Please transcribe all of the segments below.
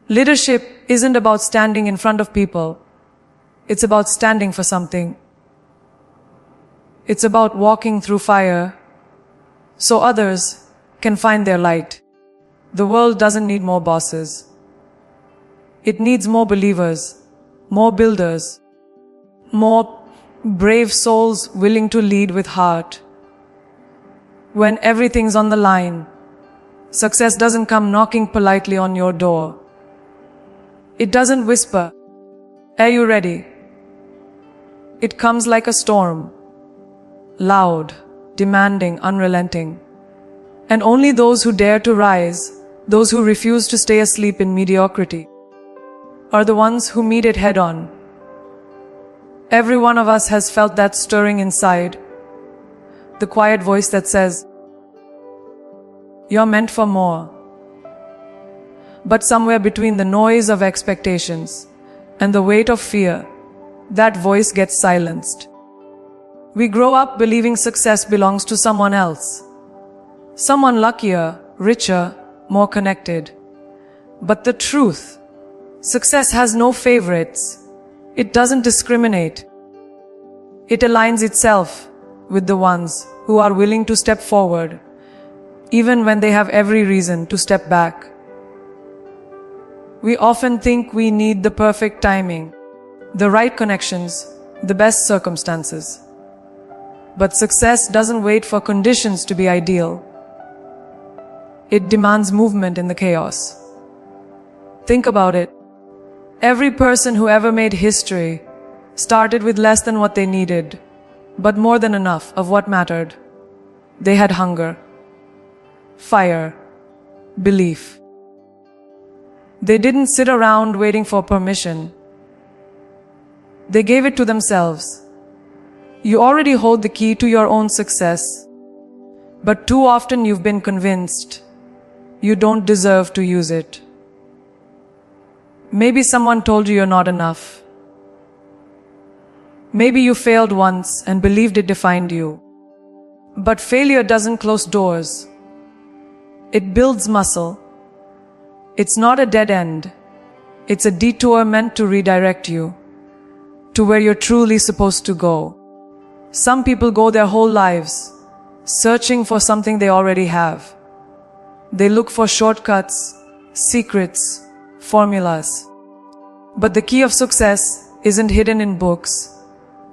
Leadership isn't about standing in front of people. It's about standing for something. It's about walking through fire so others can find their light. The world doesn't need more bosses. It needs more believers, more builders, more brave souls willing to lead with heart. When everything's on the line, success doesn't come knocking politely on your door. It doesn't whisper, "Are you ready?" It comes like a storm, loud, demanding, unrelenting. And only those who dare to rise, those who refuse to stay asleep in mediocrity, are the ones who meet it head on. Every one of us has felt that stirring inside, the quiet voice that says, "You're meant for more." But somewhere between the noise of expectations and the weight of fear, that voice gets silenced. We grow up believing success belongs to someone else. Someone luckier, richer, more connected. But the truth, success has no favorites. It doesn't discriminate. It aligns itself with the ones who are willing to step forward, even when they have every reason to step back. We often think we need the perfect timing, the right connections, the best circumstances. But success doesn't wait for conditions to be ideal. It demands movement in the chaos. Think about it. Every person who ever made history started with less than what they needed, but more than enough of what mattered. They had hunger, fire, belief. They didn't sit around waiting for permission. They gave it to themselves. You already hold the key to your own success, but too often you've been convinced you don't deserve to use it. Maybe someone told you you're not enough. Maybe you failed once and believed it defined you. But failure doesn't close doors. It builds muscle. It's not a dead end. It's a detour meant to redirect you to where you're truly supposed to go. Some people go their whole lives searching for something they already have. They look for shortcuts, secrets, formulas. But the key of success isn't hidden in books,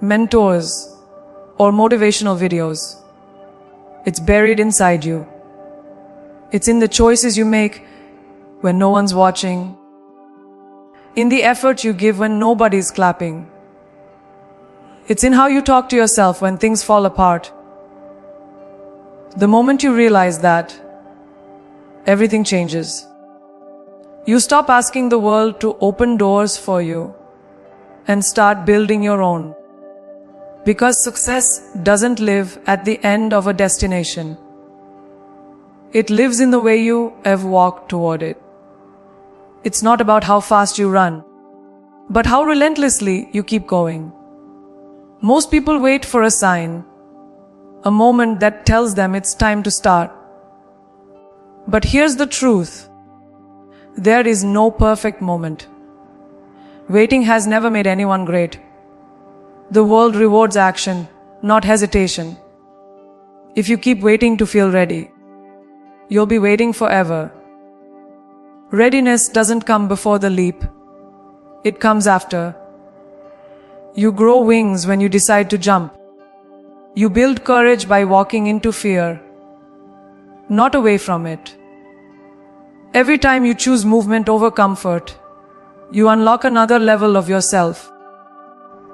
mentors, or motivational videos. It's buried inside you. It's in the choices you make when no one's watching, in the effort you give when nobody's clapping. It's in how you talk to yourself when things fall apart. The moment you realize that, everything changes. You stop asking the world to open doors for you and start building your own. Because success doesn't live at the end of a destination. It lives in the way you have walked toward it. It's not about how fast you run, but how relentlessly you keep going. Most people wait for a sign, a moment that tells them it's time to start. But here's the truth. There is no perfect moment. Waiting has never made anyone great. The world rewards action, not hesitation. If you keep waiting to feel ready, you'll be waiting forever. Readiness doesn't come before the leap. It comes after. You grow wings when you decide to jump. You build courage by walking into fear, not away from it. Every time you choose movement over comfort, you unlock another level of yourself.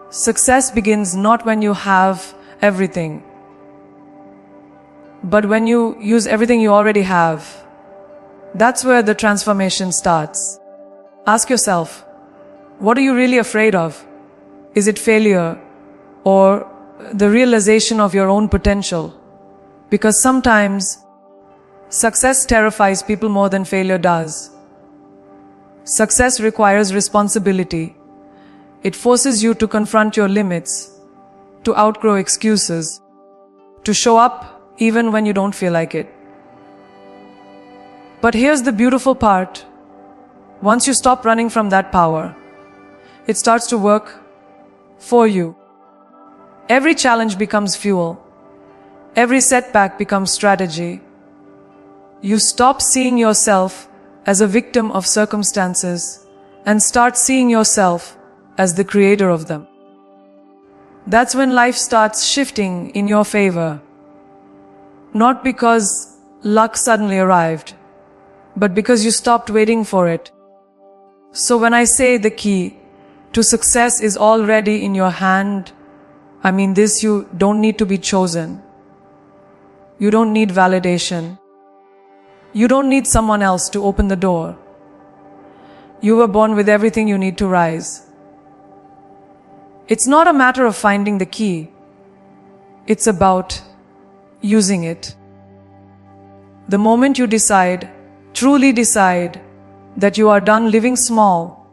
Success begins not when you have everything, but when you use everything you already have. That's where the transformation starts. Ask yourself, what are you really afraid of? Is it failure or the realization of your own potential? Because sometimes success terrifies people more than failure does. Success requires responsibility. It forces you to confront your limits, to outgrow excuses, to show up even when you don't feel like it. But here's the beautiful part. Once you stop running from that power, it starts to work for you. Every challenge becomes fuel. Every setback becomes strategy. You stop seeing yourself as a victim of circumstances and start seeing yourself as the creator of them. That's when life starts shifting in your favor. Not because luck suddenly arrived, but because you stopped waiting for it. So when I say the key to success is already in your hand, I mean this: you don't need to be chosen. You don't need validation. You don't need someone else to open the door. You were born with everything you need to rise. It's not a matter of finding the key. It's about using it. The moment you decide, truly decide, that you are done living small,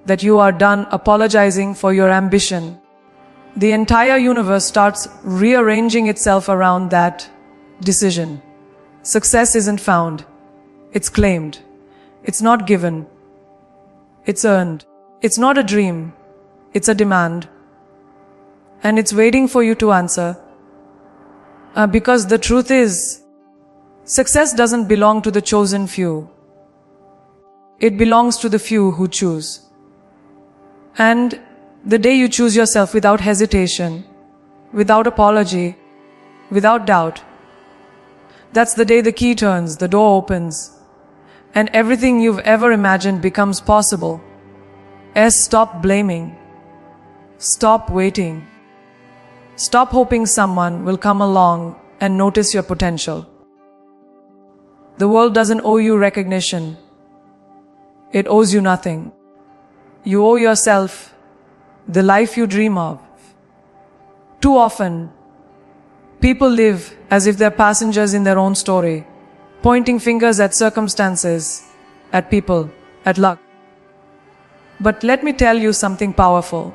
that you are done apologizing for your ambition, the entire universe starts rearranging itself around that decision. Success isn't found. It's claimed. It's not given. It's earned. It's not a dream. It's a demand. And it's waiting for you to answer. Because the truth is, success doesn't belong to the chosen few. It belongs to the few who choose. And the day you choose yourself without hesitation, without apology, without doubt, that's the day the key turns, the door opens, and everything you've ever imagined becomes possible. Stop blaming. Stop waiting. Stop hoping someone will come along and notice your potential. The world doesn't owe you recognition. It owes you nothing. You owe yourself the life you dream of. Too often, people live as if they're passengers in their own story, pointing fingers at circumstances, at people, at luck. But let me tell you something powerful.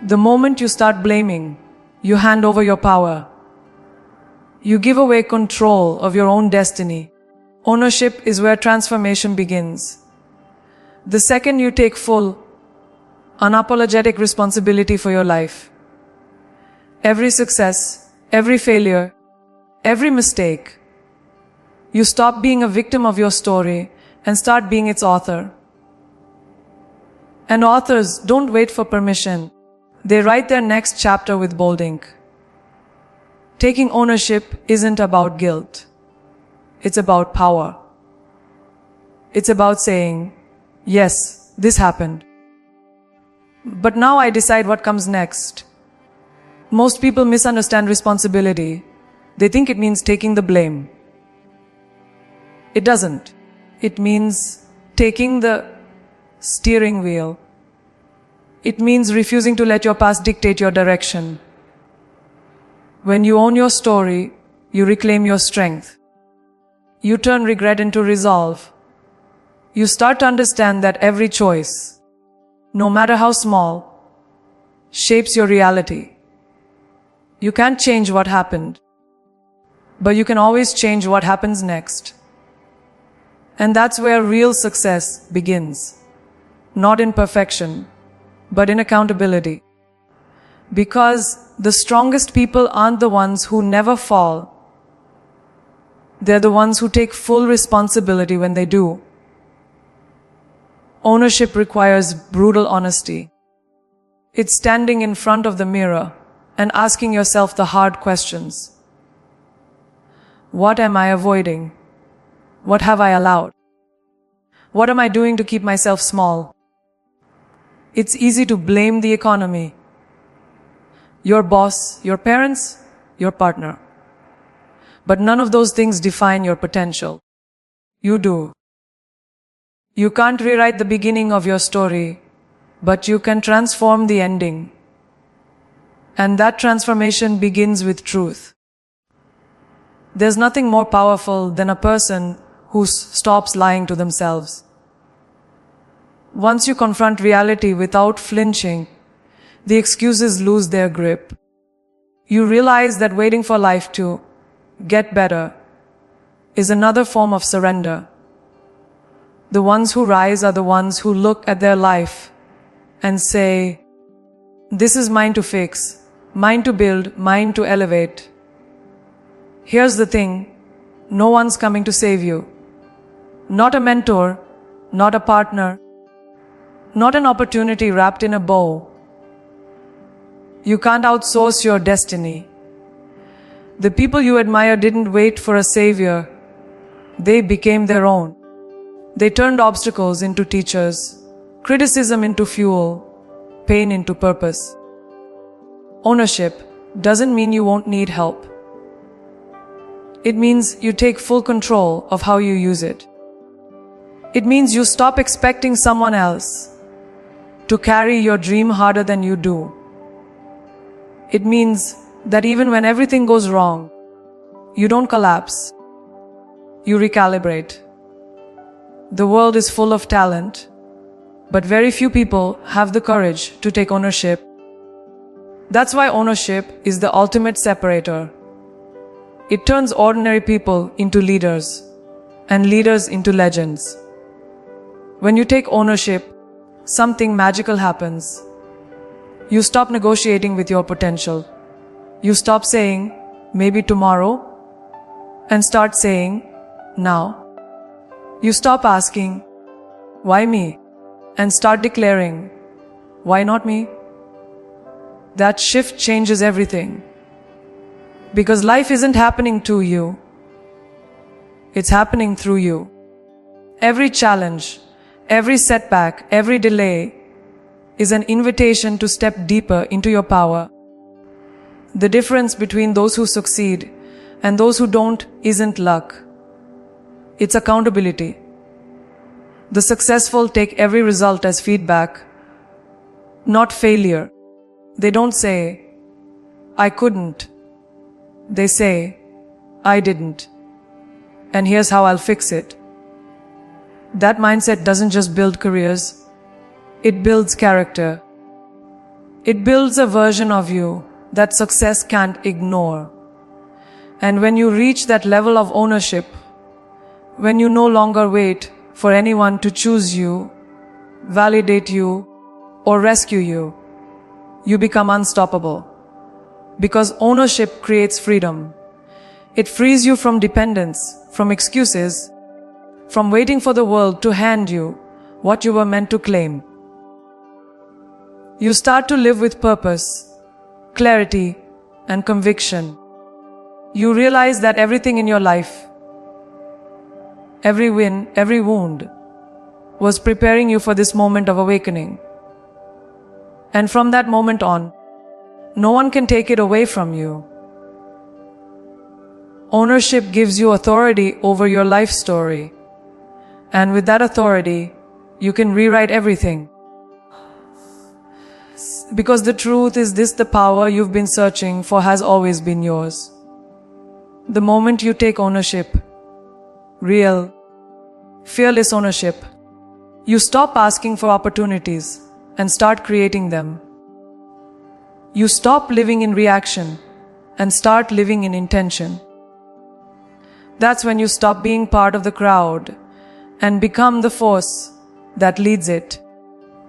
The moment you start blaming, you hand over your power. You give away control of your own destiny. Ownership is where transformation begins. The second you take full, unapologetic responsibility for your life, every success, every failure, every mistake, you stop being a victim of your story and start being its author. And authors don't wait for permission. They write their next chapter with bold ink. Taking ownership isn't about guilt. It's about power. It's about saying, yes, this happened. But now I decide what comes next. Most people misunderstand responsibility. They think it means taking the blame. It doesn't. It means taking the steering wheel. It means refusing to let your past dictate your direction. When you own your story, you reclaim your strength. You turn regret into resolve. You start to understand that every choice, no matter how small, shapes your reality. You can't change what happened, but you can always change what happens next. And that's where real success begins. Not in perfection, but in accountability. Because the strongest people aren't the ones who never fall. They're the ones who take full responsibility when they do. Ownership requires brutal honesty. It's standing in front of the mirror and asking yourself the hard questions. What am I avoiding? What have I allowed? What am I doing to keep myself small? It's easy to blame the economy, your boss, your parents, your partner. But none of those things define your potential. You do. You can't rewrite the beginning of your story, but you can transform the ending. And that transformation begins with truth. There's nothing more powerful than a person who stops lying to themselves. Once you confront reality without flinching, the excuses lose their grip. You realize that waiting for life to get better is another form of surrender. The ones who rise are the ones who look at their life and say, "This is mine to fix, mine to build, mine to elevate." Here's the thing, no one's coming to save you. Not a mentor, not a partner, not an opportunity wrapped in a bow. You can't outsource your destiny. The people you admire didn't wait for a savior. They became their own. They turned obstacles into teachers, criticism into fuel, pain into purpose. Ownership doesn't mean you won't need help. It means you take full control of how you use it. It means you stop expecting someone else to carry your dream harder than you do. It means that even when everything goes wrong, you don't collapse. You recalibrate. The world is full of talent, but very few people have the courage to take ownership. That's why ownership is the ultimate separator. It turns ordinary people into leaders, and leaders into legends. When you take ownership, something magical happens. You stop negotiating with your potential. You stop saying, "Maybe tomorrow," and start saying, "Now." You stop asking, "Why me?" and start declaring, "Why not me?" That shift changes everything. Because life isn't happening to you. It's happening through you. Every challenge, every setback, every delay is an invitation to step deeper into your power. The difference between those who succeed and those who don't isn't luck. It's accountability. The successful take every result as feedback, not failure. They don't say, "I couldn't." They say, "I didn't. And here's how I'll fix it." That mindset doesn't just build careers, it builds character. It builds a version of you that success can't ignore. And when you reach that level of ownership, when you no longer wait for anyone to choose you, validate you, or rescue you, you become unstoppable. Because ownership creates freedom. It frees you from dependence, from excuses, from waiting for the world to hand you what you were meant to claim. You start to live with purpose, clarity, and conviction. You realize that everything in your life, every win, every wound, was preparing you for this moment of awakening. And from that moment on, no one can take it away from you. Ownership gives you authority over your life story. And with that authority, you can rewrite everything. Because the truth is this, the power you've been searching for has always been yours. The moment you take ownership, real, fearless ownership, you stop asking for opportunities and start creating them. You stop living in reaction and start living in intention. That's when you stop being part of the crowd and become the force that leads it.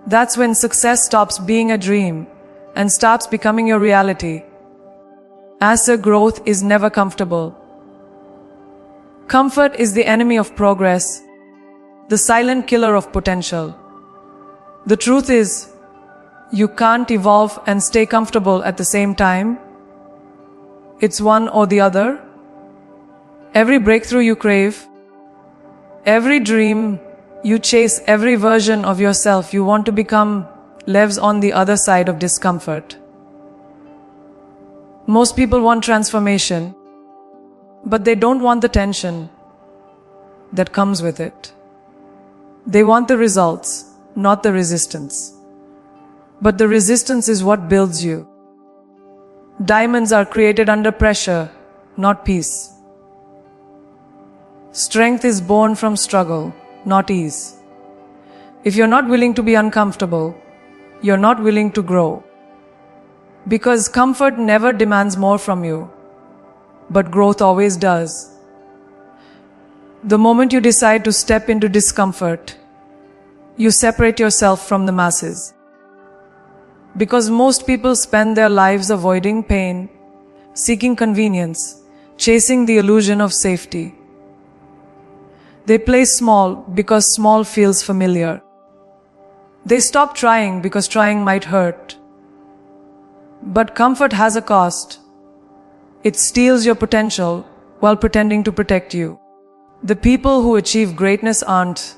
That's when success stops being a dream and starts becoming your reality. As a growth is never comfortable. Comfort is the enemy of progress, the silent killer of potential. The truth is, you can't evolve and stay comfortable at the same time. It's one or the other. Every breakthrough you crave, every dream you chase, every version of yourself you want to become lives on the other side of discomfort. Most people want transformation, but they don't want the tension that comes with it. They want the results, not the resistance. But the resistance is what builds you. Diamonds are created under pressure, not peace. Strength is born from struggle, not ease. If you're not willing to be uncomfortable, you're not willing to grow. Because comfort never demands more from you, but growth always does. The moment you decide to step into discomfort, you separate yourself from the masses. Because most people spend their lives avoiding pain, seeking convenience, chasing the illusion of safety. They play small because small feels familiar. They stop trying because trying might hurt. But comfort has a cost. It steals your potential while pretending to protect you. The people who achieve greatness aren't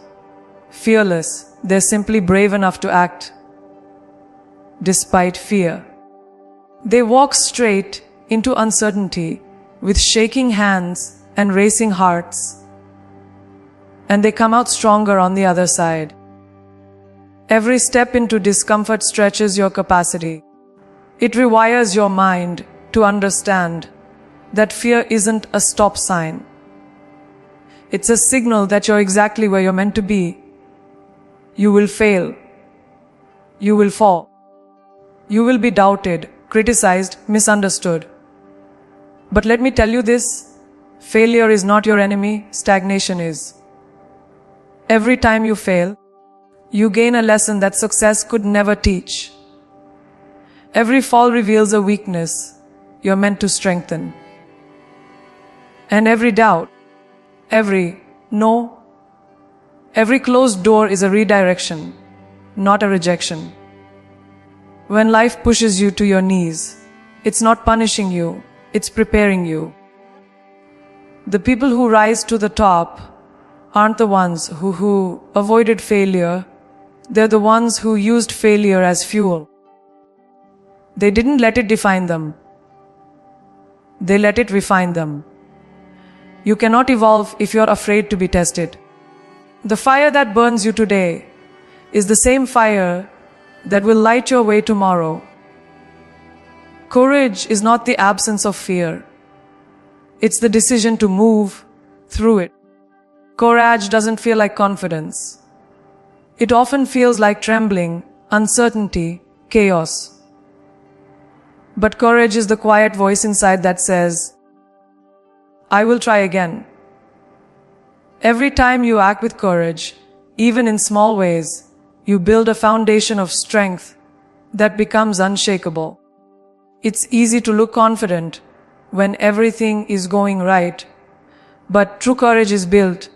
fearless, they're simply brave enough to act despite fear. They walk straight into uncertainty with shaking hands and racing hearts, and they come out stronger on the other side. Every step into discomfort stretches your capacity. It rewires your mind to understand that fear isn't a stop sign. It's a signal that you're exactly where you're meant to be. You will fail. You will fall. You will be doubted, criticized, misunderstood. But let me tell you this, failure is not your enemy, stagnation is. Every time you fail, you gain a lesson that success could never teach. Every fall reveals a weakness you're meant to strengthen. And every doubt, every no, every closed door is a redirection, not a rejection. When life pushes you to your knees, it's not punishing you, it's preparing you. The people who rise to the top aren't the ones who avoided failure. They're the ones who used failure as fuel. They didn't let it define them. They let it refine them. You cannot evolve if you're afraid to be tested. The fire that burns you today is the same fire that will light your way tomorrow. Courage is not the absence of fear. It's the decision to move through it. Courage doesn't feel like confidence. It often feels like trembling, uncertainty, chaos. But courage is the quiet voice inside that says, I will try again. Every time you act with courage, even in small ways, you build a foundation of strength that becomes unshakable. It's easy to look confident when everything is going right, but true courage is built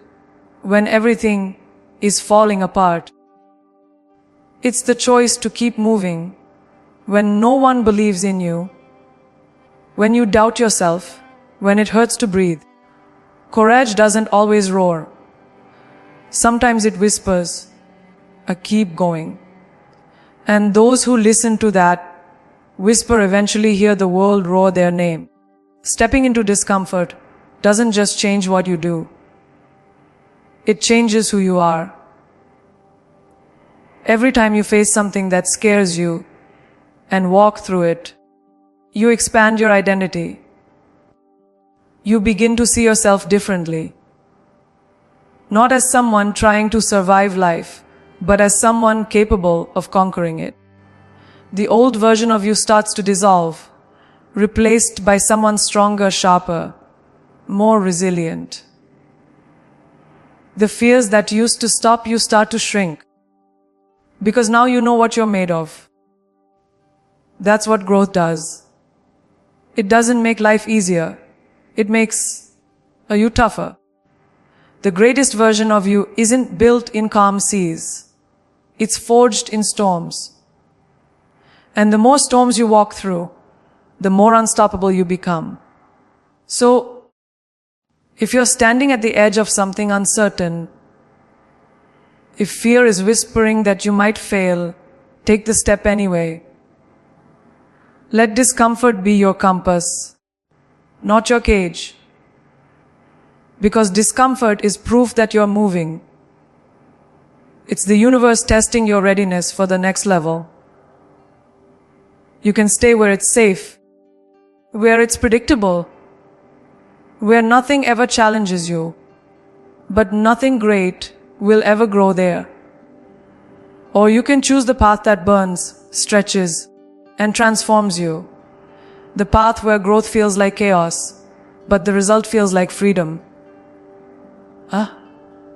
when everything is falling apart. It's the choice to keep moving when no one believes in you, when you doubt yourself, when it hurts to breathe. Courage doesn't always roar. Sometimes it whispers, keep going. And those who listen to that whisper eventually hear the world roar their name. Stepping into discomfort doesn't just change what you do. It changes who you are. Every time you face something that scares you and walk through it, you expand your identity. You begin to see yourself differently. Not as someone trying to survive life, but as someone capable of conquering it. The old version of you starts to dissolve, replaced by someone stronger, sharper, more resilient. The fears that used to stop you start to shrink, because now you know what you're made of. That's what growth does. It doesn't make life easier. It makes you tougher. The greatest version of you isn't built in calm seas. It's forged in storms. And the more storms you walk through, the more unstoppable you become. So, if you're standing at the edge of something uncertain, if fear is whispering that you might fail, take the step anyway. Let discomfort be your compass, not your cage. Because discomfort is proof that you're moving. It's the universe testing your readiness for the next level. You can stay where it's safe, where it's predictable, where nothing ever challenges you, but nothing great will ever grow there. Or you can choose the path that burns, stretches, and transforms you. The path where growth feels like chaos, but the result feels like freedom.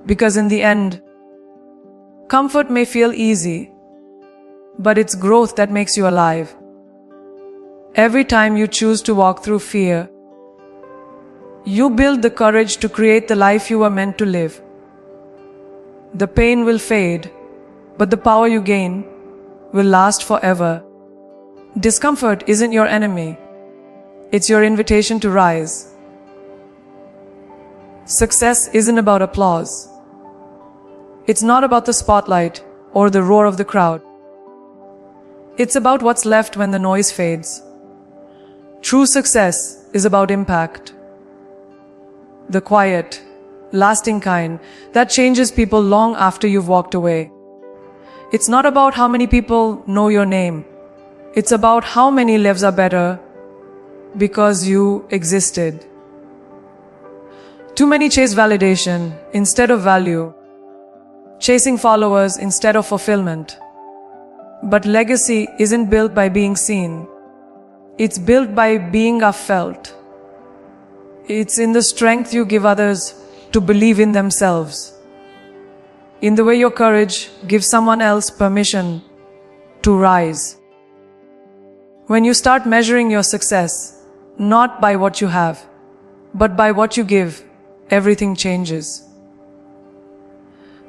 Because in the end, comfort may feel easy, but it's growth that makes you alive. Every time you choose to walk through fear, you build the courage to create the life you were meant to live. The pain will fade, but the power you gain will last forever. Discomfort isn't your enemy. It's your invitation to rise. Success isn't about applause. It's not about the spotlight or the roar of the crowd. It's about what's left when the noise fades. True success is about impact. The quiet, lasting kind that changes people long after you've walked away. It's not about how many people know your name. It's about how many lives are better because you existed. Too many chase validation instead of value, chasing followers instead of fulfillment. But legacy isn't built by being seen. It's built by being felt. It's in the strength you give others to believe in themselves. In the way your courage gives someone else permission to rise. When you start measuring your success, not by what you have, but by what you give, everything changes.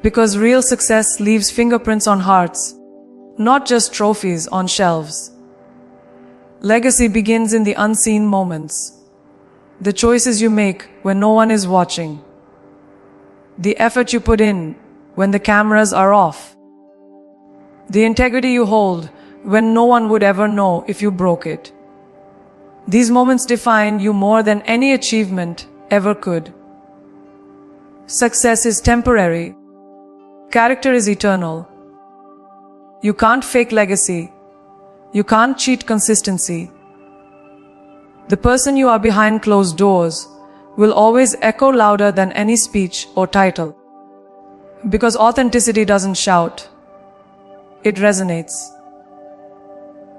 Because real success leaves fingerprints on hearts, not just trophies on shelves. Legacy begins in the unseen moments. The choices you make when no one is watching. The effort you put in when the cameras are off. The integrity you hold when no one would ever know if you broke it. These moments define you more than any achievement ever could. Success is temporary. Character is eternal. You can't fake legacy. You can't cheat consistency. The person you are behind closed doors will always echo louder than any speech or title. Because authenticity doesn't shout. It resonates.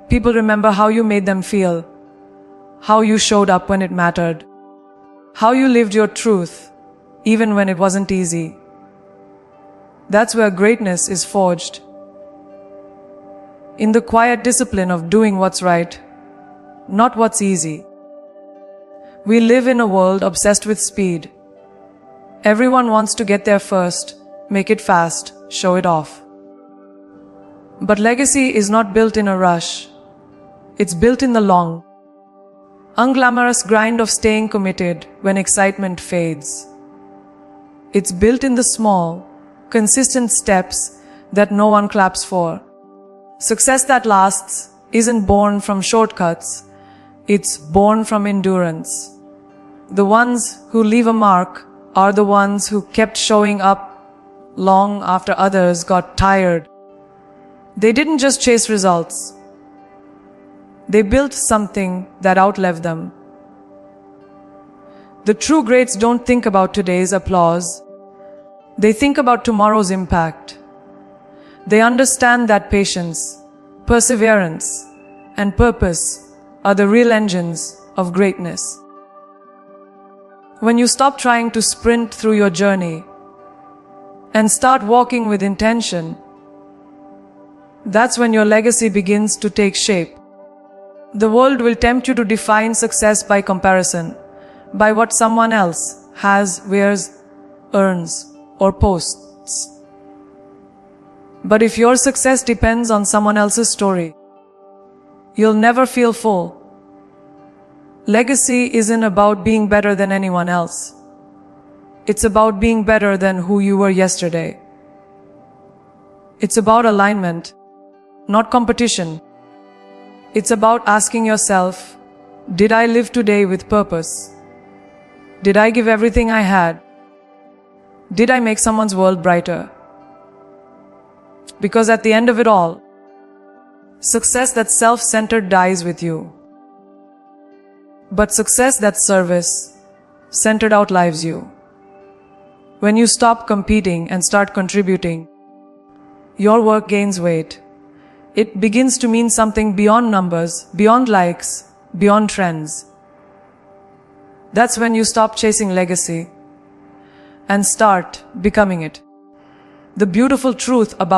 People remember how you made them feel, how you showed up when it mattered, how you lived your truth, even when it wasn't easy. That's where greatness is forged. In the quiet discipline of doing what's right, not what's easy. We live in a world obsessed with speed. Everyone wants to get there first, make it fast, show it off. But legacy is not built in a rush. It's built in the long, unglamorous grind of staying committed when excitement fades. It's built in the small, consistent steps that no one claps for. Success that lasts isn't born from shortcuts. It's born from endurance. The ones who leave a mark are the ones who kept showing up long after others got tired. They didn't just chase results. They built something that outlived them. The true greats don't think about today's applause. They think about tomorrow's impact. They understand that patience, perseverance, and purpose are the real engines of greatness. When you stop trying to sprint through your journey and start walking with intention, that's when your legacy begins to take shape. The world will tempt you to define success by comparison, by what someone else has, wears, earns, or posts. But if your success depends on someone else's story, you'll never feel full. Legacy isn't about being better than anyone else. It's about being better than who you were yesterday. It's about alignment, not competition. It's about asking yourself, did I live today with purpose? Did I give everything I had? Did I make someone's world brighter? Because at the end of it all, success that's self-centered dies with you. But success that's service-centered outlives you. When you stop competing and start contributing, your work gains weight. It begins to mean something beyond numbers, beyond likes, beyond trends. That's when you stop chasing legacy. and start becoming it. The beautiful truth about